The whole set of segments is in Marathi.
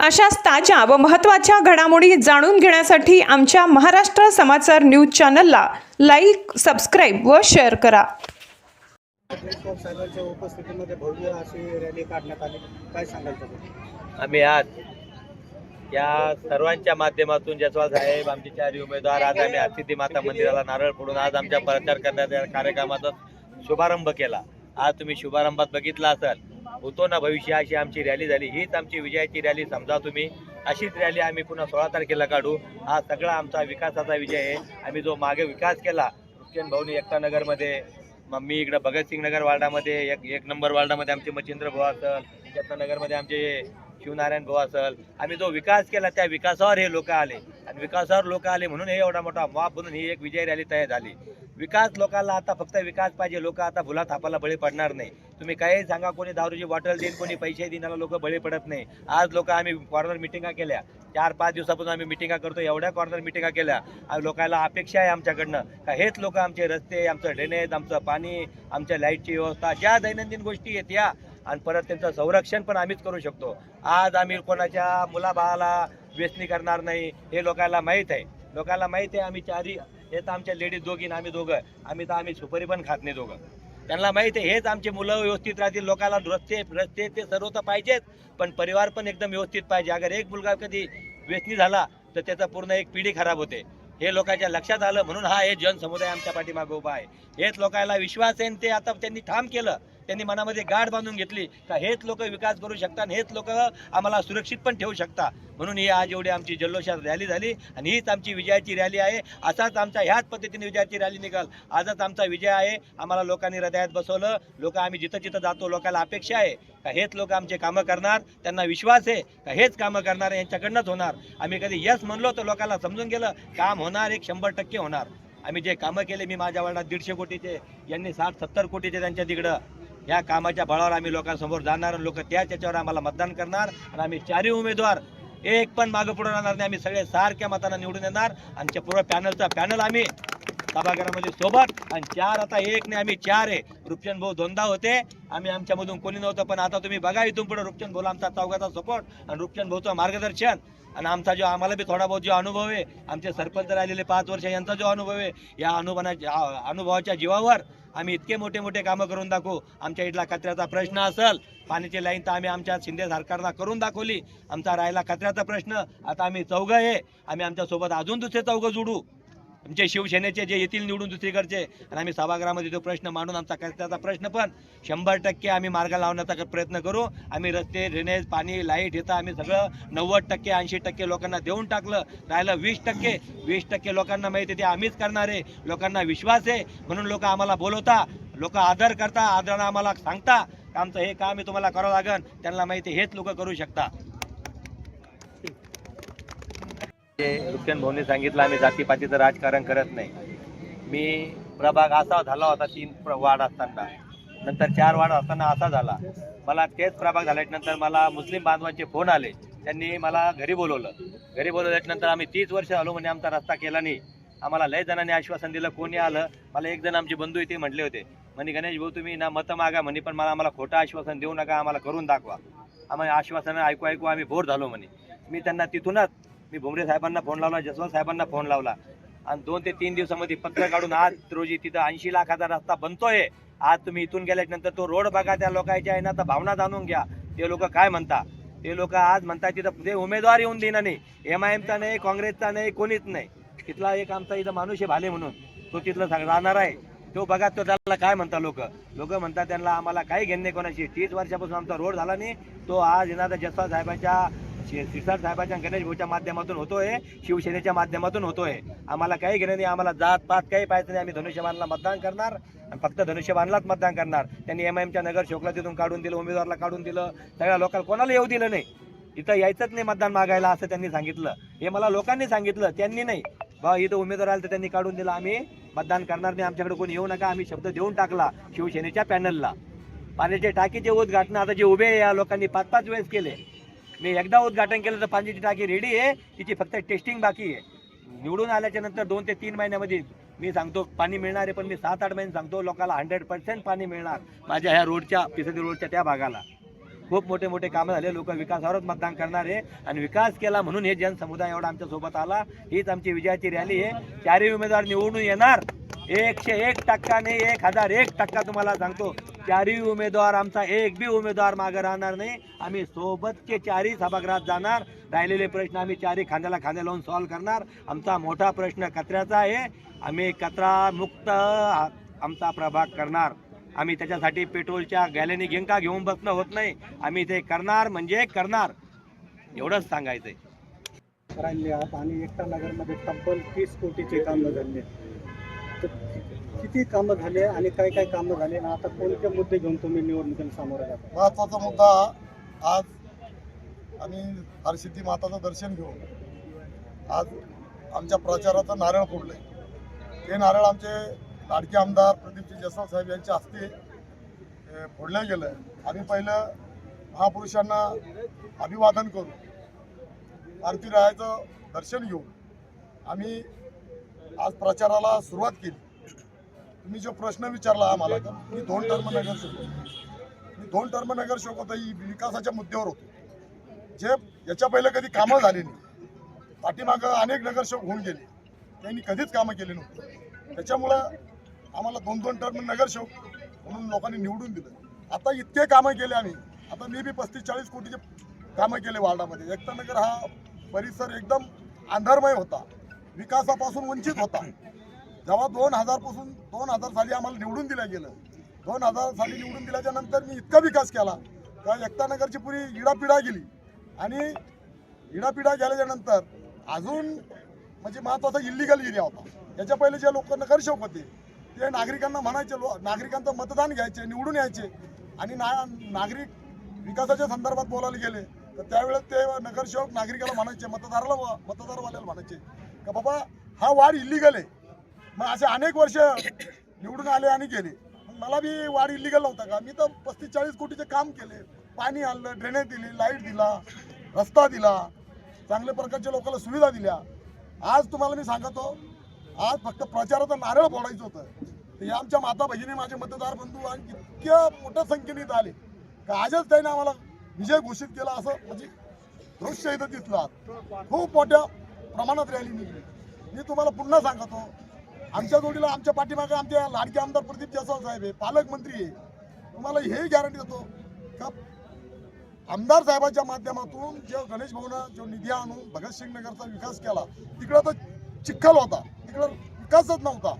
अशाच ताज्या व महत्त्वाच्या घडामोडी जाणून घेण्यासाठी आमच्या महाराष्ट्र समाचार न्यूज चॅनलला लाईक, सबस्क्राईब व शेअर करा. देशमुख साहेबांच्या उपस्थितीमध्ये भव्य अशी रॅली काढण्यात आली. काय सांगायचं? आम्ही आज या सर्वांच्या माध्यमातून जसवाल साहेब, आमचे चारही उमेदवार, आज आम्ही हरसिद्धी माता मंदिराला नारळ फोडून आज आमच्या प्रचार करण्याच्या कार्यक्रमाचा शुभारंभ केला. आज तुम्ही शुभारंभात बघितला असाल, होतो ना भविष्य, अशी आमची रॅली झाली. हीच आमची विजयाची रॅली समजा तुम्ही. अशीच रॅली आम्ही पुन्हा 16 तारखेला काढू. हा सगळा आमचा विकासाचा विजय आहे. आम्ही जो मागे विकास केला रुपचंद भाऊनी एकता नगरमध्ये, मग मी इकडं भगतसिंग नगर वार्डामध्ये एक नंबर वार्डामध्ये आमचे मच्छिंद्र भाऊ असेल, एकता नगरमध्ये आमचे शिवनारायण भाऊ असेल, आम्ही जो विकास केला त्या विकासावर हे लोक आले आणि विकासावर लोक आले म्हणून हे एवढा मोठा मॉब बनून ही एक विजय रॅली तयार झाली. विकास लोकांना आता फक्त विकास पाहिजे. लोक आता भुला थापाला बळी पडणार नाही. तुम्ही काही सांगा, कोणी दारूची बॉटल देईन, कोणी पैसे देण्याला लोक बळी पडत नाही. आज लोक आम्ही कॉर्नर मिटिंगा केल्या, 4-5 दिवसापासून आम्ही मिटिंगा करतो. एवढ्या कॉर्नर मिटिंगा केल्या. लोकांना अपेक्षा आहे आमच्याकडनं का हेच लोक आमचे रस्ते, आमचं ड्रेनेज, आमचं पाणी, आमच्या लाईटची व्यवस्था, ज्या दैनंदिन गोष्टी आहेत या, आणि परत त्यांचं संरक्षण पण आम्हीच करू शकतो. आज आम्ही कोणाच्या मुलाबाळाला व्यसनी करणार नाही हे लोकांना माहीत आहे. लोकांना माहीत आहे. आम्ही चारही हे तर आमच्या लेडीज दोघी आम्ही दोघं, आम्ही सुपारी पण खात नाही दोघं. त्यांना माहीत आहे हेच आमचे मुलं व्यवस्थित राहतील. लोकांना रस्ते ते सर्व तर पाहिजेच, पण परिवार पण एकदम व्यवस्थित पाहिजे. अगर एक मुलगा कधी व्यसनी झाला तर त्याचा पूर्ण एक पिढी खराब होते. हे लोकांच्या लक्षात आलं म्हणून हा हे जनसमुदाय आमच्या पाठीमागे उभा आहे. हेच लोकांना विश्वास आहे. ते आता त्यांनी ठाम केलं, त्यांनी मनामध्ये गाठ बांधून घेतली का हेच लोक विकास करू शकतात, हेच लोक आम्हाला सुरक्षित पण ठेवू शकतात. म्हणून ही आज एवढी आमची जल्लोषात रॅली झाली आणि हीच आमची विजयाची रॅली आहे. असाच आमचा ह्याच पद्धतीने विजयाची रॅली निघाल. आजच आमचा विजय आहे. आम्हाला लोकांनी हृदयात बसवलं. लोक आम्ही जिथं जिथं जातो लोकांना अपेक्षा आहे का हेच लोक आमचे कामं करणार. त्यांना विश्वास आहे का हेच कामं करणार, यांच्याकडनंच होणार. आम्ही कधी यस म्हणलो तर लोकांना समजून गेलं काम होणार, 100% होणार. आम्ही जे कामं केले, मी माझ्या वार्डात 150 कोटीचे, यांनी 60-70 कोटीचे त्यांच्या तिकडं, या कामाच्या बळावर आम्ही लोकांसमोर जाणार. लोक त्याच्यावर आम्हाला मतदान करणार आणि आम्ही चारही उमेदवार एक पण मागं पुढे राहणार नाही. आम्ही सगळे सारख्या मतांना निवडून येणार. आमच्या पूर्ण पॅनल आम्ही सभागृहामध्ये सोबत, आणि 4 आता 1 नाही, आम्ही 4 आहे. रुपचंद भाऊ 2दा होते, आम्ही आमच्यामधून कोणी नव्हतं, पण आता तुम्ही बघा इथून पुढे रुपचंद भाऊला आमचा चौघाचा सपोर्ट आणि रुपचंद भाऊचं मार्गदर्शन आणि आमचा जो आम्हाला बी थोडा बहुत जो अनुभव आहे, आमचे सरपंच राहिलेले 5 वर्ष यांचा जो अनुभव आहे, या अनुभवाच्या जीवावर आम्ही इतके मोठे कामं करून दाखवू. आमच्या इथला कचऱ्याचा प्रश्न असेल, पाण्याची लाईन तर आम्ही आमच्या शिंदे सरकारला करून दाखवली. आमचा राहिला कचऱ्याचा प्रश्न, आता आम्ही चौघं आहे, आम्ही आमच्यासोबत अजून दुसरे चौघं जोडू. आमचे शिवसेनेचे जे येतील निवडून दुसरीकडचे, आणि आम्ही सभागृहामध्ये तो प्रश्न मांडून आमचा कचऱ्याचा प्रश्न पण 100% आम्ही मार्ग लावण्याचा प्रयत्न करू. आम्ही रस्ते, ड्रेनेज, पाणी, लाईट येतं आम्ही सगळं 90%, 80% लोकांना देऊन टाकलं. राहिलं 20% लोकांना माहिती आहे ते आम्हीच करणार आहे. लोकांना विश्वास आहे म्हणून लोक आम्हाला बोलवता, लोक आदर करता, आदरानं आम्हाला सांगता आमचं हे काम आहे तुम्हाला करावं लागेल. त्यांना माहिती आहे हेच लोक करू शकता. रुपचंद भाऊंनी सांगितलं आम्ही जातीपातीचं राजकारण करत नाही. मी प्रभाग असा झाला होता 3 वार्ड असताना, नंतर 4 वार्ड असताना असा झाला. मला तेच प्रभाग झाल्यानंतर मला मुस्लिम बांधवांचे फोन आले. त्यांनी मला घरी बोलवलं. घरी बोलवल्यानंतर आम्ही 30 वर्ष आलो म्हणे आमचा रस्ता केला नाही. आम्हाला लय जणांनी आश्वासन दिलं, कोणी आलं. मला एक जण आमचे बंधू इथे म्हटले होते, म्हणे गणेश भाऊ तुम्ही ना मतं मागा म्हणे, पण आम्हाला खोटं आश्वासन देऊ नका, आम्हाला करून दाखवा. आम्हाला आश्वासनं ऐकू आम्ही बोर झालो म्हणे. मी त्यांना तिथूनच मी भुमरे साहेबांना फोन लावला, जसवंत साहेबांना फोन लावला, आणि 2 ते 3 दिवसामध्ये पत्र काढून आज रोजी तिथं 80 लाखाचा रस्ता बनतोय. आज तुम्ही इथून गेल्यानंतर तो रोड बघा, त्या लोकांच्या आहे ना तर भावना जाणून घ्या. ते लोक काय म्हणतात. ते लोक आज म्हणतात तिथं ते उमेदवार येऊन देणार नाही, MIMचा नाही, काँग्रेसचा नाही, कोणीच नाही. तिथला एक आमचा इथं माणूस आहे भाले म्हणून, तो तिथलं राहणार आहे. तो बघा तो त्याला काय म्हणतात लोक म्हणतात त्यांना आम्हाला काही घेणे कोणाशी. 30 वर्षापासून आमचा रोड झाला नाही. तो आज येणार जसवंत साहेबांच्या, सिरसाट साहेबांच्या, गणेश भाऊच्या माध्यमातून होतोय, शिवसेनेच्या माध्यमातून होतोय. आम्हाला काही घेणं नाही, आम्हाला जात पात काही पाहिजे नाही. आम्ही धनुष्यबाणला मतदान करणार आणि फक्त धनुष्यबाणलाच मतदान करणार. त्यांनी MIMच्या नगर शोकला तिथून काढून दिलं, उमेदवारला काढून दिलं, सगळ्या लोकांना कोणाला येऊ दिलं नाही. इथं यायचंच नाही मतदान मागायला असं त्यांनी सांगितलं. हे मला लोकांनी सांगितलं, त्यांनी नाही. बा इथं उमेदवार आले तर त्यांनी काढून दिलं, आम्ही मतदान करणार नाही, आमच्याकडे कोणी येऊ नका. आम्ही शब्द देऊन टाकला शिवसेनेच्या पॅनलला. पाण्याचे टाकीचे उद्घाटन आता जे उभे या लोकांनी 5-5 वेळेस केले. मी एकदा उद्घाटन केलं तर पाण्याची टाकी रेडी आहे, तिची फक्त टेस्टिंग बाकी आहे. निवडून आल्याच्या नंतर 2 ते 3 महिन्यामध्ये मी सांगतो पाणी मिळणार आहे, पण मी 7-8 महिने सांगतो लोकांना 100% पाणी मिळणार माझ्या ह्या रोडच्या, पिसदी रोडच्या त्या भागाला. खूप मोठे मोठे कामं झाले, लोक विकासावरच मतदान करणार आहे आणि विकास केला म्हणून हे जनसमुदाय एवढा आमच्या सोबत आला. हीच आमची विजयाची रॅली आहे. चारही उमेदवार निवडून येणार 101% नाही, 1001% तुम्हाला सांगतो. चारही उमेदवार, आमचा एक बी उमेदवार मागे राहणार नाही. आम्ही सोबतचे चारही सभागृहात जाणार. राहिलेले प्रश्न आम्ही चारही खांद्याला खांद्या लावून सॉल्व्ह करणार. आमचा मोठा प्रश्न कचऱ्याचा आहे. आम्ही कचरा मुक्त आमचा प्रभाग करणार. आम्ही त्याच्यासाठी पेट्रोलच्या गॅलनी घेऊन घेऊन बसणं होत नाही. आम्ही ते करणार म्हणजे करणार, एवढंच सांगायचंय. राहिले आहात आणि एकता नगरमध्ये तब्बल 30 कोटीचे कामं झाले. तर किती कामं झाले आणि काय काय कामं झाले आणि आता कोणते मुद्दे घेऊन तुम्ही निवडणुकीला सामोरे जाता? महत्त्वाचा मुद्दा आज आम्ही हरसिद्धी माताचं दर्शन घेऊन आज आमच्या प्रचाराचं नारळ फोडले. हे नारळ आमचे लाडके आमदार प्रदीपजी जसाल साहेब यांच्या हस्ते फोडलं गेलं. आम्ही पहिलं महापुरुषांना अभिवादन करू, आरती रायाचं दर्शन घेऊन आम्ही आज प्रचाराला सुरुवात केली. तुम्ही जो प्रश्न विचारला आम्हाला, तर मी 2 टर्म नगरसेवक होतो. ही विकासाच्या मुद्द्यावर होतो. जे याच्या पहिले कधी कामं झाली नाही. पाठीमागं अनेक नगरसेवक होऊन गेले, त्यांनी कधीच कामं केली नव्हती. त्याच्यामुळं आम्हाला 2-2 टर्म नगरसेवक म्हणून लोकांनी निवडून दिलं. आता इतके कामं केले आम्ही. आता मी बी 35-40 कोटीचे कामं केले वार्डामध्ये. एकता नगर हा परिसर एकदम अंधारमय होता, विकासापासून वंचित होता. जेव्हा 2000 साली आम्हाला निवडून दिलं गेलं, 2000 साली निवडून दिल्याच्या नंतर मी इतका विकास केला का एकता नगरची पुरी इडापिडा गेली. आणि इडापिडा गेल्याच्या नंतर अजून म्हणजे महत्त्वाचा इल्लीगल एरिया होता. याच्या पहिले जे लोक नगरसेवक होते ते नागरिकांना म्हणायचे, नागरिकांचं मतदान घ्यायचे, निवडून यायचे आणि नागरिक विकासाच्या संदर्भात बोलायला गेले तर त्यावेळेस ते नगरसेवक नागरिकाला म्हणायचे, मतदारवाल्याला म्हणायचे का बाबा हा वाढ इल्लीगल आहे. मग असे अनेक वर्ष निवडून आले आणि गेले. मग मला बी वाढ इल्लीगल नव्हता का? मी तर 35-40 कोटीचे काम केले, पाणी आणलं, ड्रेनेज दिली, लाईट दिला, रस्ता दिला, चांगल्या प्रकारच्या लोकांना सुविधा दिल्या. आज तुम्हाला मी सांगतो, आज फक्त प्रचाराचं नारळ फोडायचं होतं. तर या आमच्या माता भगिनी, माझे मतदार बंधू आणि इतक्या मोठ्या संख्येने इथं आले का आजच त्याने आम्हाला विजय घोषित केला असं म्हणजे दृश्य इथं दिसलं. खूप मोठ्या प्रमाणात रॅली निघली. मी तुम्हाला पुन्हा सांगतो, आमच्या जोडीला आमच्या पाठीमागे आमचे लाडके आमदार प्रदीप जसाल साहेब आहे, पालकमंत्री आहे. तुम्हाला हे गॅरंटी देतो का आमदार साहेबांच्या माध्यमातून जो गणेश भाऊनं जो निधी आणून भगतसिंग नगरचा विकास केला, तिकडं तर चिखल होता, तिकडं विकासच नव्हता.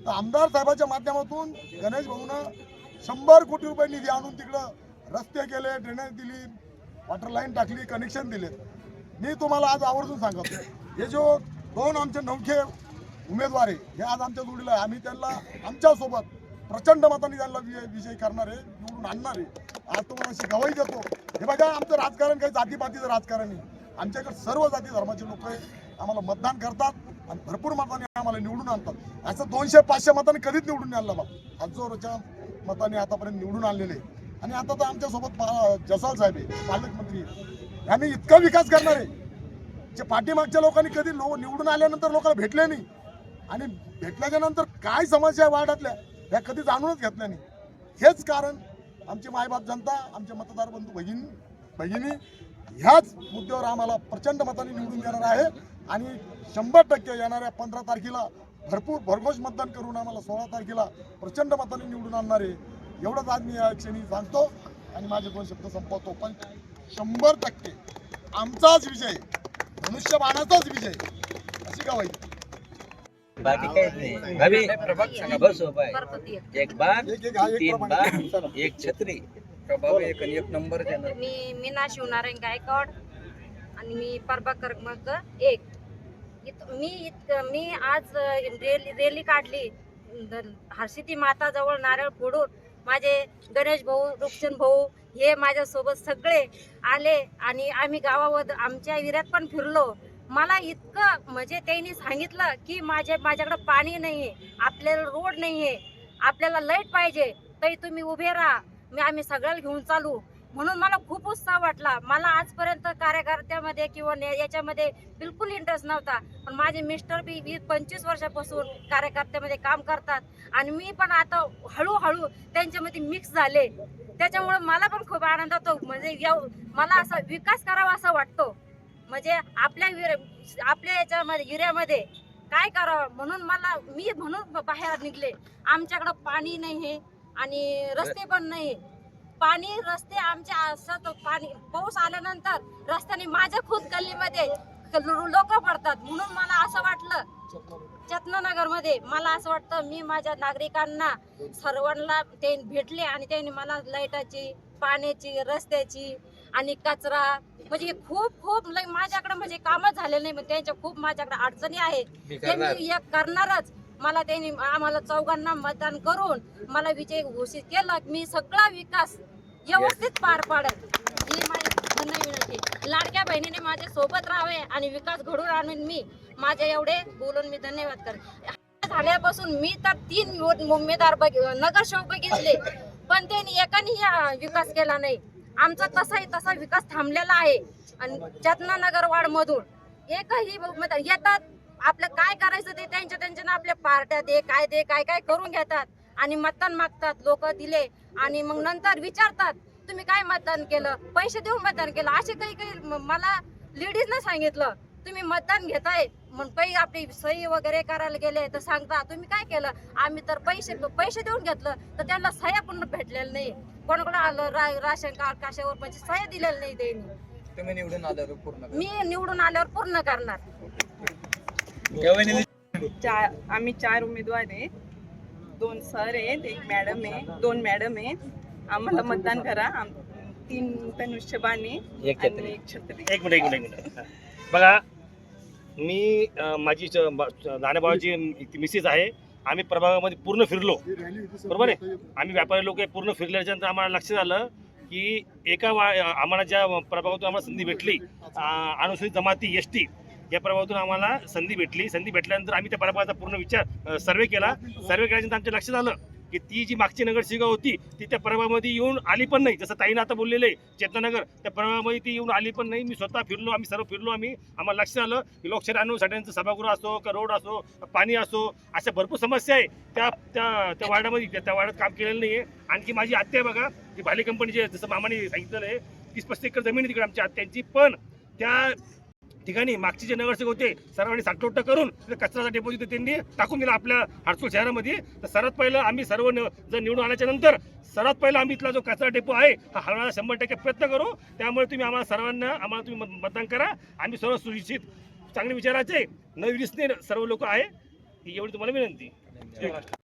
तर आमदार साहेबांच्या माध्यमातून गणेश भाऊनं 100 कोटी रुपये निधी आणून तिकडं रस्ते केले, ड्रेनेज दिली, वॉटर लाईन टाकली, कनेक्शन दिले. मी तुम्हाला आज आवर्जून सांगतो, हे जो 2 आमचे नौखे उमेदवार आहे हे आज आमच्या जोडीला आहे. आम्ही त्यांना आमच्यासोबत प्रचंड मतांनी त्यांना विजय करणार आहे, निवडून आणणार आहे. आज तुम्हाला अशी गवाही देतो. हे बघा, आमचं राजकारण काही जातीपातीचं राजकारण नाही. आमच्याकडे सर्व जाती धर्माचे लोक आहे, आम्हाला मतदान करतात आणि भरपूर मतांनी आम्हाला निवडून आणतात. असं 200-500 मतांनी कधीच निवडून आणलं बा. हजारोच्या मतांनी आतापर्यंत निवडून आणलेले आहे. आणि आता तर आमच्यासोबत जसाल साहेब आहे, पालकमंत्री आहे. आम्ही इतका विकास करणार आहे जे पाठीमागच्या लोकांनी कधी निवडून आल्यानंतर लोकांना भेटले नाही. आणि भेटल्याच्या नंतर काय समस्या वाढतल्या ह्या कधी जाणूनच घेतल्या नाही. हेच कारण आमची मायबाप जनता, आमचे मतदार बंधू भगिनी ह्याच मुद्द्यावर आम्हाला प्रचंड मतांनी निवडून देणार आहे. आणि 100% येणाऱ्या 15 तारखेला भरघोस मतदान करून आम्हाला 16 तारखेला प्रचंड मतांनी निवडून आणणार आहे. एवढंच आज मी या क्षणी सांगतो आणि माझे 2 शब्द संपवतो. पण 100% आमचाच विजय, धनुष्यबाणाचाच विजय अशी गवाही. बाकी काहीच नाही. भाभी बस हो पाय. एक बार 3 बार एक छत्री. प्रभाव एक नंबर देणार. मी मीना शिवनारायण गायकवाड आणि मी प्रभाग क्रमांक 1. मी आज रॅली काढली हरसिद्धी माताजवळ नारळ फोडून. माझे गणेश भाऊ, रुक्षण भाऊ हे माझ्यासोबत सगळे आले आणि आम्ही गावावर आमच्या एरियात पण फिरलो. मला इतकं म्हणजे त्यांनी सांगितलं की माझ्याकडं पाणी नाही आहे, आपल्याला रोड नाही आहे, आपल्याला लाईट पाहिजे, तरी तुम्ही उभे राहा, आम्ही सगळ्याला घेऊन चालू. म्हणून मला खूप उत्साह वाटला. मला आजपर्यंत कार्यकर्त्यामध्ये किंवा याच्यामध्ये बिलकुल इंटरेस्ट नव्हता, पण माझे मिस्टर बी 25 वर्षापासून कार्यकर्त्यामध्ये काम करतात आणि मी पण आता हळूहळू त्यांच्यामध्ये मिक्स झाले. त्याच्यामुळे मला पण खूप आनंद होतो. म्हणजे मला असा विकास करावा असं वाटतो. म्हणजे आपल्या याच्यामध्ये एरियामध्ये काय करावं म्हणून म्हणून बाहेर निघले. आमच्याकडं पाणी नाही आहे आणि रस्ते पण नाही. पाणी रस्ते आमच्या असं पाणी पाऊस आल्यानंतर रस्त्याने माझ्या खुद गल्लीमध्ये लोक पडतात. म्हणून मला असं वाटलं चेतनानगर मध्ये मला असं वाटतं मी माझ्या नागरिकांना सर्वांना ते भेटले आणि त्यांनी मला लाईटाची, पाण्याची, रस्त्याची आणि कचरा म्हणजे खूप माझ्याकडे म्हणजे कामच झाले नाही. त्यांच्या खूप माझ्याकडे अडचणी आहेत. ते मी एक करणारच. मला त्यांनी आम्हाला चौघांना मतदान करून मला विजय घोषित केलं. मी सगळा विकास व्यवस्थित पार पाडेल ही माझी विनंती. लाडक्या बहिणीने माझ्या सोबत राहावे आणि विकास घडवून आणून मी माझ्या एवढे बोलून मी धन्यवाद करते. झाल्यापासून मी तर 3 उमेदवार नगरसेवक बघितले, पण त्यांनी एकाने विकास केला नाही. आमचा तसा विकास थांबलेला आहे. आणि चेतनानगर वार्ड मधून एकही येतात, आपलं काय करायचं ते त्यांच्या आपल्या पार्ट्या काय करून घेतात आणि मतदान मागतात. लोक दिले आणि मग नंतर विचारतात तुम्ही काय मतदान केलं, पैसे देऊन मतदान केलं. असे काही मला लेडीजनं सांगितलं तुम्ही मतदान घेताय म्हणून काही आपली सही वगैरे करायला गेले तर सांगता तुम्ही काय केलं. आम्ही तर पैसे देऊन घेतलं तर त्यांना सह्या पूर्ण भेटलेल्या नाही. कोणाकडे आलं राशन कार्ड कशावर म्हणजे सह्या दिलेल्या नाही त्यांनी. तुम्ही निवडून आल्यावर पूर्ण करा. मी निवडून आल्यावर पूर्ण करणार. आम्ही 4 उमेदवार आहे. 2 सर आहेत, 1 मॅडम आहे, 2 मॅडम आहेत. आम्हाला मतदान करा. 3 धनुष्यबाणे आणि 1 छत्री. एक मिनिट बघा, मी माझी नाण्याबाळाची मिसेस आहे. आम्ही प्रभागामध्ये पूर्ण फिरलो, बरोबर आहे. आम्ही व्यापारी लोक पूर्ण फिरल्याच्यानंतर आम्हाला लक्षात आलं की आम्हाला ज्या प्रभागातून आम्हाला संधी भेटली, अनुसूचित जमाती ST या प्रभागातून आम्हाला संधी भेटल्यानंतर आम्ही त्या प्रभागाचा पूर्ण सर्वे केल्यानंतर आमच्या लक्षात आलं की ती जी मागची नगरसेविका होती ती त्या प्रभागामध्ये येऊन आली पण नाही. जसं ताईनं आता बोललेलं आहे चेतनानगर, त्या प्रभागामध्ये ती येऊन आली पण नाही. मी स्वतः फिरलो, आम्ही सर्व फिरलो. आम्हाला लक्षात आलं की लोकशाही आणण्यासाठीचं सभागृह असो का रोड असो पाणी असो अशा भरपूर समस्या आहे त्या वार्डामध्ये. त्या वार्डात काम केलेलं नाही आहे. आणखी माझी आत्या बघा, जी भाले कंपनीची जसं मामाने सांगितलेलं आहे 30-35 एकर जमीन आहे तिकडे आमच्या आत्यांची. पण त्या ठिकाणी मागचे जे नगरसेवक होते सर्वांनी साठवट्टा करून कचराचा डेपो तिथे त्यांनी टाकून दिला आपल्या हडसूळ शहरामध्ये. तर सर्वात पहिलं आम्ही सर्व जर निवडून आल्याच्या नंतर सर्वात पहिला आम्ही इथला जो कचरा डेपो आहे हा हलवण्याचा 100% प्रयत्न करू. त्यामुळे तुम्ही आम्हाला तुम्ही मतदान करा. आम्ही सर्व सुशिक्षित चांगले विचाराचे न विसरणे सर्व लोक आहे, ही एवढी तुम्हाला विनंती.